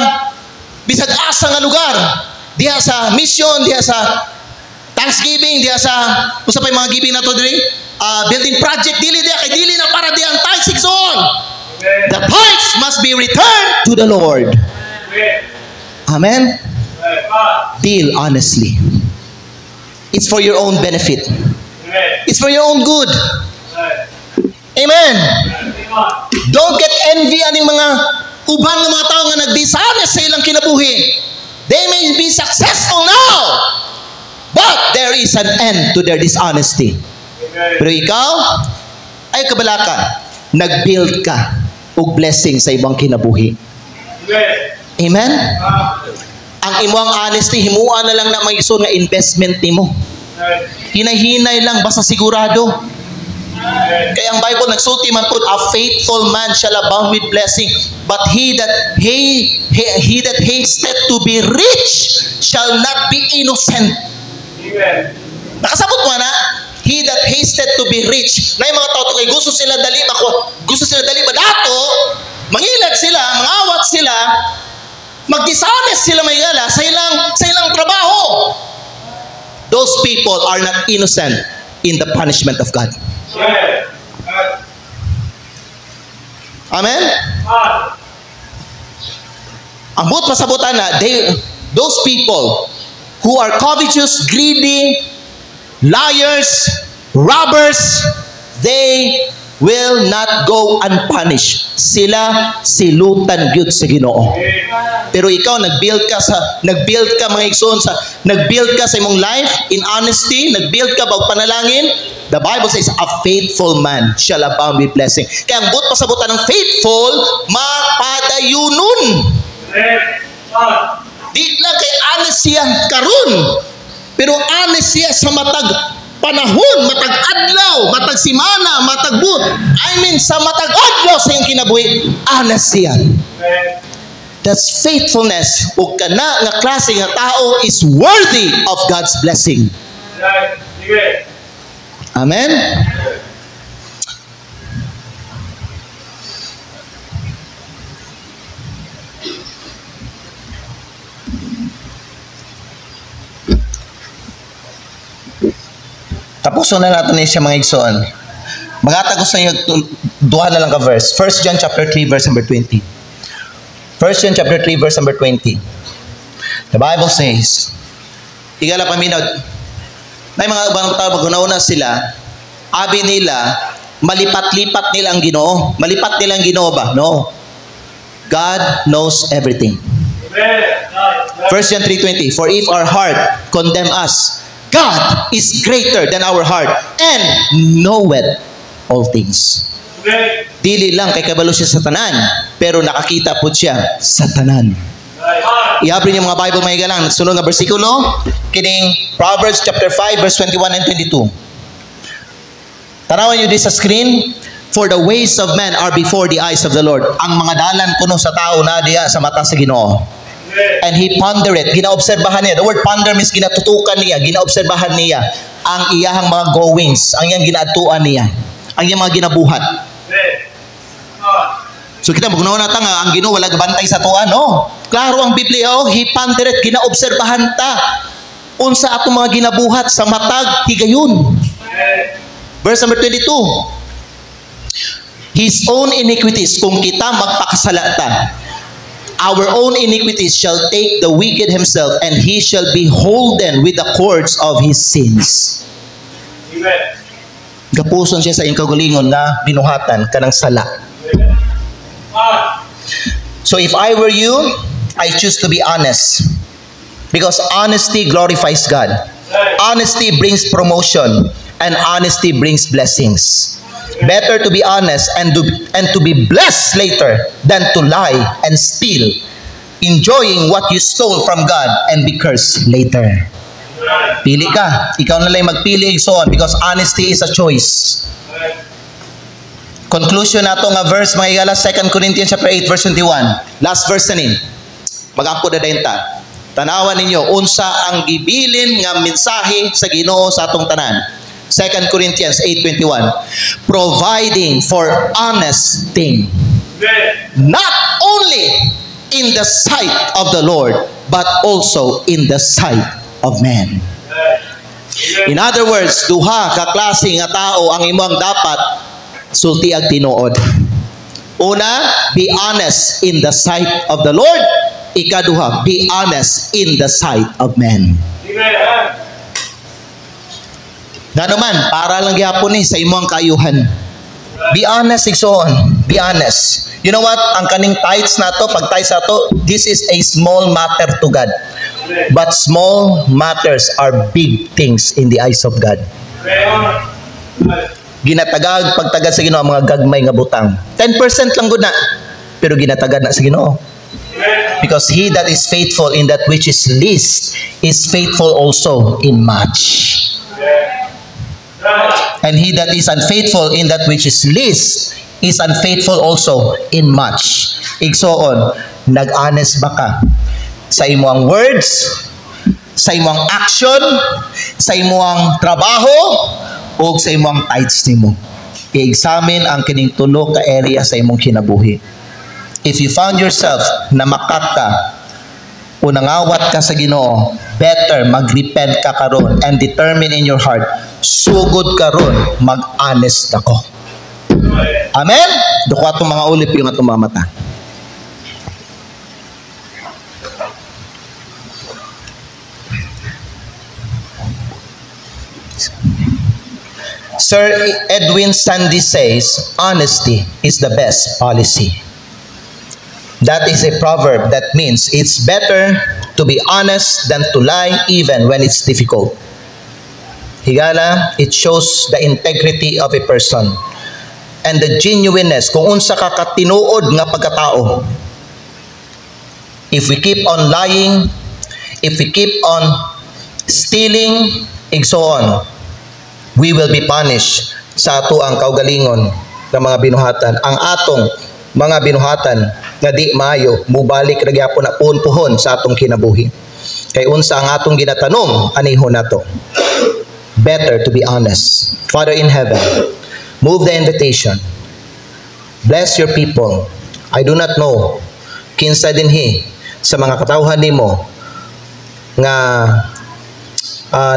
bisag asa nga lugar. Diha sa mission, diha sa Thanksgiving, diha sa usa pa mga giving nato diri, building project dili diha kay dili na para diha ang tithes igsoon. The tithes must be returned to the Lord. Amen. Deal honestly. It's for your own benefit. It's for your own good. Amen. Don't get envy aning mga uban nga mga tao nga nagdishonest sa ilang kinabuhi. They may be successful now, but there is an end to their dishonesty. Pero ikaw, ay kabalaka, nag-build ka og blessing sa ibang kinabuhi. Amen? Ang imong honesty, himuan na lang na may iso nga investment nimo. Hinay-hinay lang, basta sigurado. Kaya ang Bible nagsulti man po, a faithful man shall abound with blessing, but he that hasteth to be rich shall not be innocent. Nakasabot mo na? He that hasted to be rich. Na yung mga tao kay gusto sila dali madato, mangilag sila, mangawat sila, mag-dishonest sila may gala sa ilang trabaho. Those people are not innocent in the punishment of God. Amen? Ang buot pasabutan na, those people who are covetous, greedy, liars, robbers, they will not go unpunished. Sila silutan gyud sa Ginoo. Pero ikaw nagbuild ka mga igsoon nagbuild ka sa imong life in honesty, nagbuild ka bag panalangin. The Bible says a faithful man shall abound with blessing. Kaya ang buot pasabutan ng faithful mapadayunon. Di lang kay honest siya karon, pero honest siya sa matag panahon, matag adlaw, matag simana, matag sa matag adlaw sa iyong kinabuhi, honest siya. That's faithfulness. O kana nga klase nga tao is worthy of God's blessing. Amen? Tapuson na natin siya mga igsoon. Magatag ko sa inyo, duha na lang ka verse. 1 John chapter 3 verse number 20. 1 John chapter 3 verse number 20. The Bible says, igala paminaw, may mga ibang tao, maguna-una sila, abi nila, malipat-lipat nila ang Ginoo. Malipat nila ang Ginoo ba? No. God knows everything. 1 John 3:20, for if our heart condemn us, God is greater than our heart and knoweth all things. Dili lang kay kabalo siya sa tanan, pero nakakita po siya sa tanan. I-abri niyo mga Bible may galang. Sunod nga bersikulo, kining Proverbs chapter 5 verse 21 and 22. Tanawan niyo di sa screen. For the ways of man are before the eyes of the Lord. Ang mga dalan kuno sa tao na diya sa mata sa Ginoo. And he ponder it. Ginaobserbahan niya. The word ponder means ginatutukan niya, ginaobserbahan niya ang iyahang mga goings, ang iyang ginatuan niya, ang iyang mga ginabuhat. So kita magnaw na ta nga ang Ginoo wala gabantay sa tuwa, no? Klaro ang Biblia, he ponder it, ginaobserbahan ta unsa atong mga ginabuhat sa matag higayon. Verse number 22. His own iniquities, kung kita magpakasala ta, our own iniquities shall take the wicked himself, and he shall be holden with the cords of his sins. Amen. Gapuson siya sa iyong kagalingon na binuhatan kanang sala. So if I were you, I choose to be honest. Because honesty glorifies God. Honesty brings promotion, and honesty brings blessings. Better to be honest and to be blessed later than to lie and steal, enjoying what you stole from God and be cursed later. Pili ka. Ikaw na lang magpili igsoon because honesty is a choice. Conclusion nato nga verse mga igala, 2 Corinthians chapter 8 verse 21. Last verse na nin. Mag-ampo na dayon ta. Tanawan ninyo unsa ang gibilin nga mensahe sa Ginoo sa atong tanan. 2 Corinthians 8:21. Providing for honest thing, Amen. not only in the sight of the Lord, but also in the sight of man. In other words, duha ka klase nga tao ang imong dapat sulti ag tinuod. Una, be honest in the sight of the Lord. Ikaduha, be honest in the sight of men. Amen. Ngano man, para lang gyapon ni sa imong kaayuhan. Be honest, igsoon. Be honest. You know what? Ang kaning tithes nato, pag tithes nato, this is a small matter to God. But small matters are big things in the eyes of God. Amen. Ginatagag, pagtagad sa Ginoo ang mga gagmay nga butang. 10% lang gud na, pero ginatagad na sa Ginoo. Because he that is faithful in that which is least is faithful also in much. And he that is unfaithful in that which is least is unfaithful also in much. Igsoon, nag-honest ba ka sa imong words, sa imong action, sa imong trabaho, o sa imong tithes nimo? I-examine ang kining tulo ka area sa imong kinabuhi. If you found yourself na makat ka o nangawat ka sa Ginoo, better mag-repent ka karon and determine in your heart, sugod karon mag-honest ako. Amen? Duko atong mga ulip yung atong mga mata. Sir Edwin Sandy says, honesty is the best policy. That is a proverb that means it's better to be honest than to lie even when it's difficult. Higala, it shows the integrity of a person and the genuineness kung unsa ka katinuod nga pagkatao. If we keep on lying, if we keep on stealing, and so on, we will be punished sa ato ang kaugalingon ng mga binuhatan. Ang atong mga binuhatan nga di maayo, mubalik na gyapon na puhon sa atong kinabuhi. Kay unsa ang atong ginatanom, aniho nato. Better to be honest. Father in heaven, move the invitation. Bless your people. I do not know kinsa dinhi sa mga katawhan nimo nga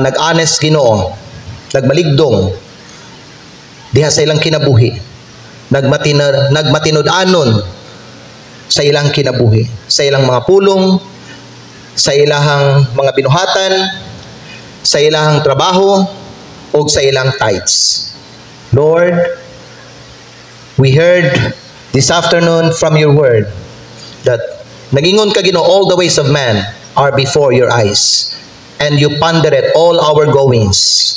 nag-honest Ginoo, nagmaligdong diha sa ilang kinabuhi, nagmatinud-anon sa ilang kinabuhi, sa ilang mga pulong, sa ilang mga binuhatan, sa ilang trabaho, o sa ilang tithes. Lord, we heard this afternoon from your word that nagingon ka Ginoo, all the ways of man are before your eyes, and you pondereth all our goings.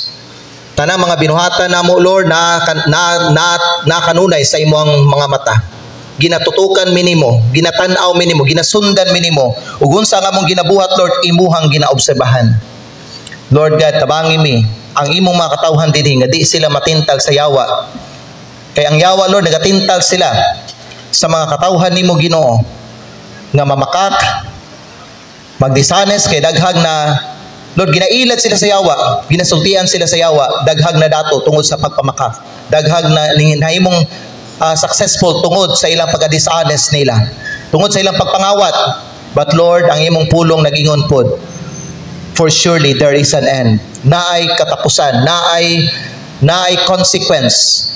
Tanang mga binuhatan namo, Lord, na kanunay sa imong mga mata. Ginatutukan minimo, ginatanaw minimo, ginasundan minimo, ug unsa nga mong ginabuhat, Lord, imuhang ginaobserbahan. Lord God, tabangi mi ang imong mga katawhan dinhi nga di sila matintal sa yawa. Kay ang yawa, Lord, nagatintal sila sa mga katawhan nimo Ginoo nga mamakak, magdisanes kay daghang na Lord, ginailat sila sa yawa, ginasultian sila sa yawa, daghag na dato tungod sa pagpamakak. Daghag na nahimong successful tungod sa ilang pagka-dishonest nila, tungod sa ilang pagpangawat. But Lord, ang imong pulong nagingon pod, for surely there is an end. Naay katapusan, naay consequence.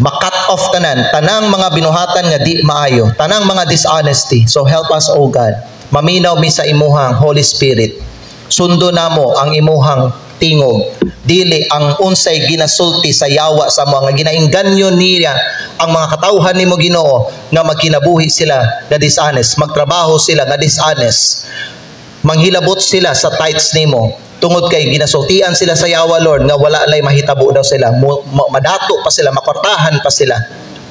Makat off tanang mga binuhatan nga di maayo, tanang mga dishonesty. So help us, O God. Maminaw mi sa imuhang Holy Spirit. Sundo namo ang imuhang tingog, dili ang unsay ginasulti sa yawa sa mga ginainganyo niya ang mga katawhan nimo Ginoo nga magkinabuhi sila nga dishonest, magtrabaho sila nga dishonest, manghilabot sila sa tithes nimo tungod kay ginasultian sila sa yawa, Lord, nga wala lay mahitabo daw sila, madato pa sila, makwartahan pa sila.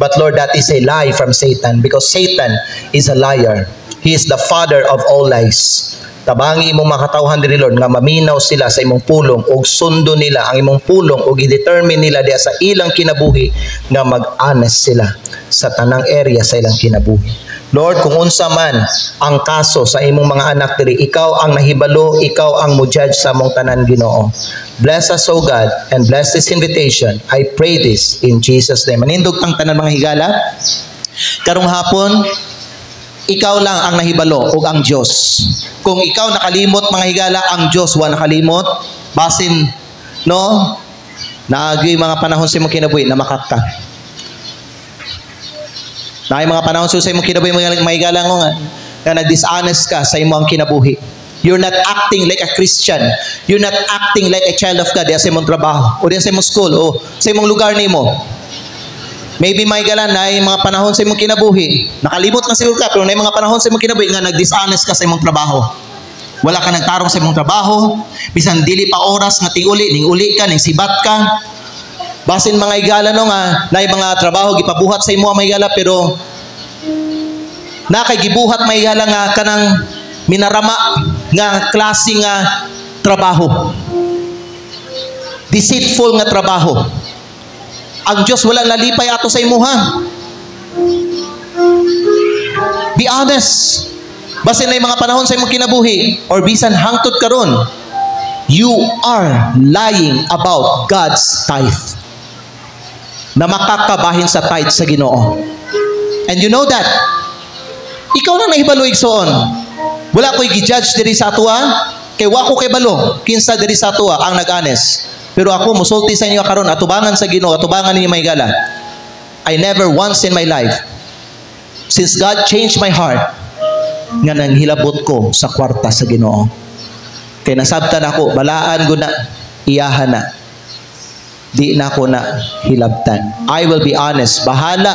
But Lord, that is a lie from Satan, because Satan is a liar. He is the father of all lies. Tabangi imong mga katawhan diri, Lord, nga maminaw sila sa imong pulong ug sundo nila ang imong pulong ug i-determine nila diha sa ilang kinabuhi nga mag-honest sila sa tanang area sa ilang kinabuhi. Lord, kung unsa man ang kaso sa imong mga anak diri, ikaw ang nahibalo, ikaw ang mo-judge sa among tanan, Ginoo. Bless us, O God, and bless this invitation. I pray this in Jesus' name. Manindog tang tanan mga higala. Karong hapon, ikaw lang ang nahibalo ug ang Dios. Kung ikaw nakalimot mga higala, ang Dios wa nakalimot. Basin no, naagi mga panahon sa imong kinabuhi na makaka. Na mga panahon sa imong kinabuhi mga higala nga nag-dishonest ka sa imong kinabuhi. You're not acting like a Christian. You're not acting like a child of God sa imong trabaho o sa imong school o sa imong lugar nimo. Maybe may galan na mga panahon sa imong kinabuhi. Nakalimot na siguro ka, pero na mga panahon sa imong kinabuhi nga nag-dishonest ka sa imong trabaho. Wala ka nagtarong sa imong trabaho. Bisan dili pa oras nga ning uli ka, ning sibat ka. Basin mga higala no nga, na mga trabaho gipabuhat sa imo mga higala, pero nakay gibuhat mga higala nga kanang minarama nga klase nga trabaho. Deceitful nga trabaho. Ang Diyos wala nalipay ato sa imuha. Be honest. Basin na yung mga panahon sa imong kinabuhi or bisan hangtod karon, you are lying about God's tithe. Na makakabahin sa tithe sa Ginoo. And you know that. Ikaw lang nahibalo igsoon. Wala ko'y gi-judge diri sa atua, kay wa ko kay balo, kinsa diri sa atua ang nag-honest. Pero ako musulti sa inyo karon, atubangan sa Ginoo, atubangan ninyo may gala. I never once in my life, since God changed my heart, nga nanghilabot ko sa kwarta sa Ginoo. Kay nasabtan ako, balaan ko na, iyahan na. Di na ako na hilabtan. I will be honest, bahala.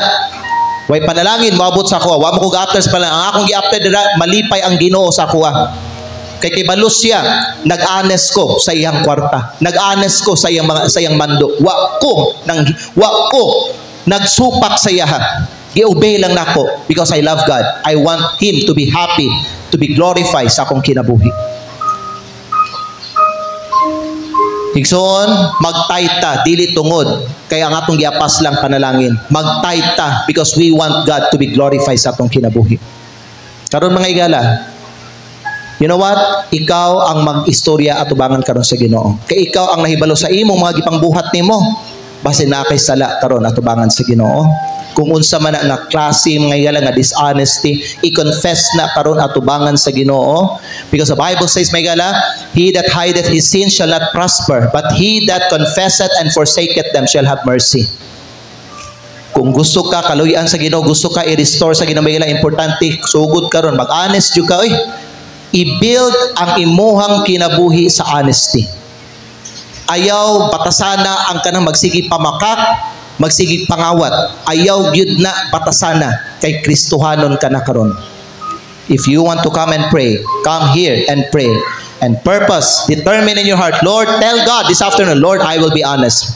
Way panalangin, maabot sa kuha. Wa mo ko ga-after sa panalangin. Ang akong gi-after dira, malipay ang Ginoo sa kuha. Kay kibalos siya, nag-honest ko sa iyang kwarta. Nag-honest ko sa iyang mando. Wa ko nagsupak sa iya. I-obey lang nako because I love God. I want Him to be happy, to be glorified sa akong kinabuhi. Igsoon, magtayta, dili tungod. Kaya ang atong giapas lang panalangin. Magtayta because we want God to be glorified sa atong kinabuhi. Karon mga higala, you know what? Ikaw ang mag-istorya at ubangan karon sa Ginoo. Kay ikaw ang nahibalo sa imong mga gipangbuhat nimo. Basin na kay sala karon at ubangan sa Ginoo. Kung unsa man na klase mga higala nga dishonesty, i-confess na karon at ubangan sa Ginoo. Because the Bible says, mga higala, he that hideth his sin shall not prosper, but he that confesseth and forsaketh them shall have mercy. Kung gusto ka kaluyan sa Ginoo, gusto ka i-restore sa Ginoo, mga higala, importante sugod karon, mag-honest jud ka, i-build ang imuhang kinabuhi sa honesty. Ayaw batasana ang kanang magsigi pamakak, magsigi pangawat. Ayaw gyud na batasana kay Kristohanon ka na karon. If you want to come and pray, come here and pray. And purpose, determine in your heart, Lord, tell God this afternoon, Lord, I will be honest.